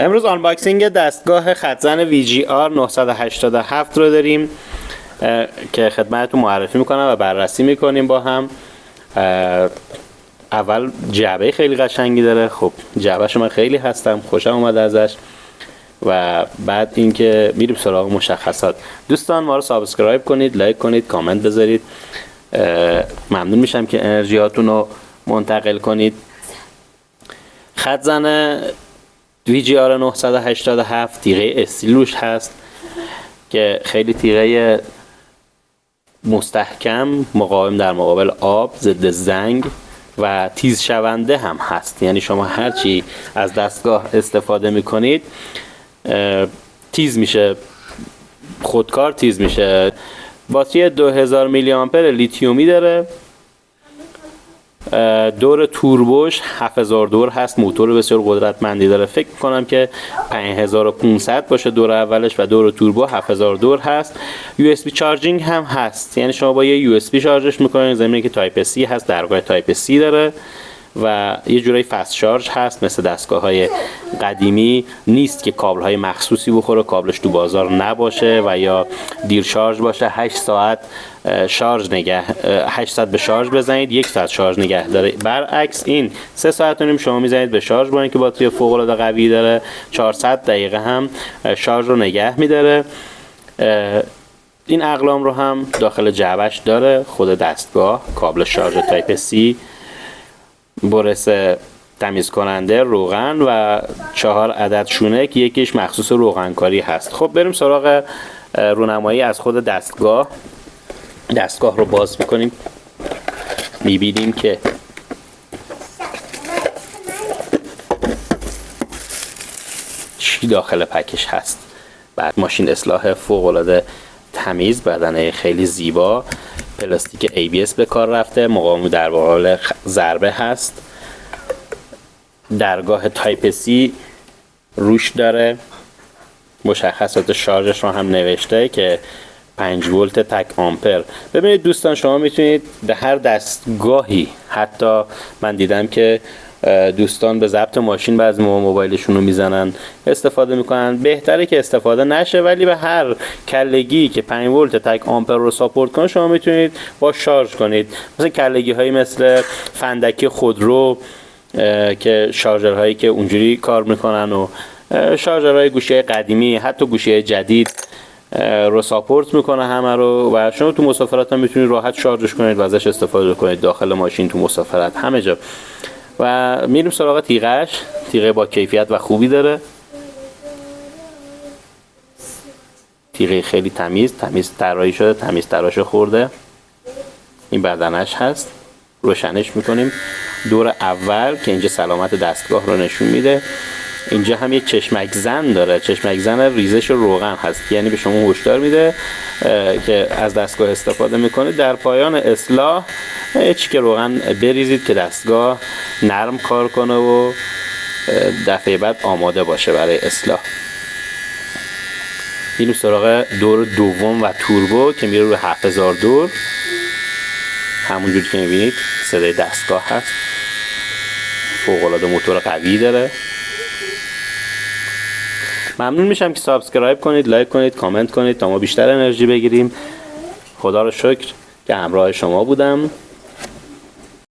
امروز آنباکسینگ دستگاه خطزن VGR 987 رو داریم که خدمتتون معرفی میکنم و بررسی میکنیم با هم. اول جعبه خیلی قشنگی داره. خب جعبهش من خیلی هستم، خوشم اومد ازش. و بعد اینکه میریم سراغ مشخصات. دوستان ما رو سابسکرایب کنید، لایک کنید، کامنت بذارید. ممنون میشم که انرژیاتون رو منتقل کنید. خطزن VGR 987 تیغه استیلوش هست که خیلی تیغه مستحکم، مقاوم در مقابل آب، ضد زنگ و تیز شونده هم هست. یعنی شما هرچی از دستگاه استفاده میکنید تیز میشه، خودکار تیز میشه. باتری 2000 میلی آمپر لیتیومی داره. دور توربوش 7000 دور هست. موتور بسیار قدرتمندی داره. فکر میکنم که 5500 باشه دور اولش و دور توربو 7000 دور هست. USB چارجینگ هم هست، یعنی شما با یه USB شارژش میکنید. زمینی که تایپ C هست، درگاه تایپ C داره و یه جورایی فست شارژ هست. مثل دستگاه های قدیمی نیست که کابل های مخصوصی بخوره، کابلش تو بازار نباشه و یا دیر شارژ باشه. 8 ساعت به شارژ بزنید، 1 ساعت شارژ نگه داره. برعکس این 3 ساعت و نیم شما میزنید به شارژ با اینکه باتری فوق العاده قوی داره. 400 دقیقه هم شارژ رو نگه میداره. این اقلام رو هم داخل جعبش داره. خود دستگاه، کابل شارژ تایپ C، برس تمیز کننده، روغن و 4 عدد شونه که یکیش مخصوص روغنکاری هست. خب بریم سراغ رونمایی از خود دستگاه. دستگاه رو باز میکنیم، میبینیم که چی داخل پکش هست. بعد ماشین اصلاح فوق العاده تمیز، بدنه خیلی زیبا، پلاستیک ABS به کار رفته، مقاوم در مقابل ضربه هست. درگاه تایپ C روش داره. مشخصات شارژش رو هم نوشته که 5 ولت تک آمپر. ببینید دوستان، شما میتونید به هر دستگاهی، حتی من دیدم که دوستان به ضبط ماشین بعضی موبایلشون رو میزنن استفاده میکنن. بهتره که استفاده نشه، ولی به هر کلگی که 5 ولت تک آمپر رو ساپورت کنه شما میتونید با شارژ کنید. مثلا کلگی هایی مثل فندکی خودرو که شارژرهایی که اونجوری کار میکنن و شارژرهای گوشی قدیمی، حتی گوشی جدید رو ساپورت میکنه همه رو و شما تو مسافرت هم میتونید راحت شارژش کنید و ازش استفاده کنید داخل ماشین، تو مسافرت، همه جا. و میریم سراغ تیغش. تیغه با کیفیت و خوبی داره. تیغه خیلی تمیز طراحی شده، تمیز تراش خورده. این بدنش هست، روشنش میکنیم. دور اول که اینجا سلامت دستگاه رو نشون میده. اینجا هم یک چشمک زن داره. چشمک زن ریزش روغن هست، یعنی به شما هشدار میده که از دستگاه استفاده میکنید در پایان اصلاح چیک روغن بریزید که دستگاه نرم کار کنه و دفعه بعد آماده باشه برای اصلاح. میریم سراغ دور دوم و توربو که میره رو 7000 دور. همونجوری که میبینید صدای دستگاه هست. فوق العاده موتور قوی داره. ممنون میشم که سابسکرایب کنید، لایک کنید، کامنت کنید تا ما بیشتر انرژی بگیریم. خدا رو شکر که همراه شما بودم.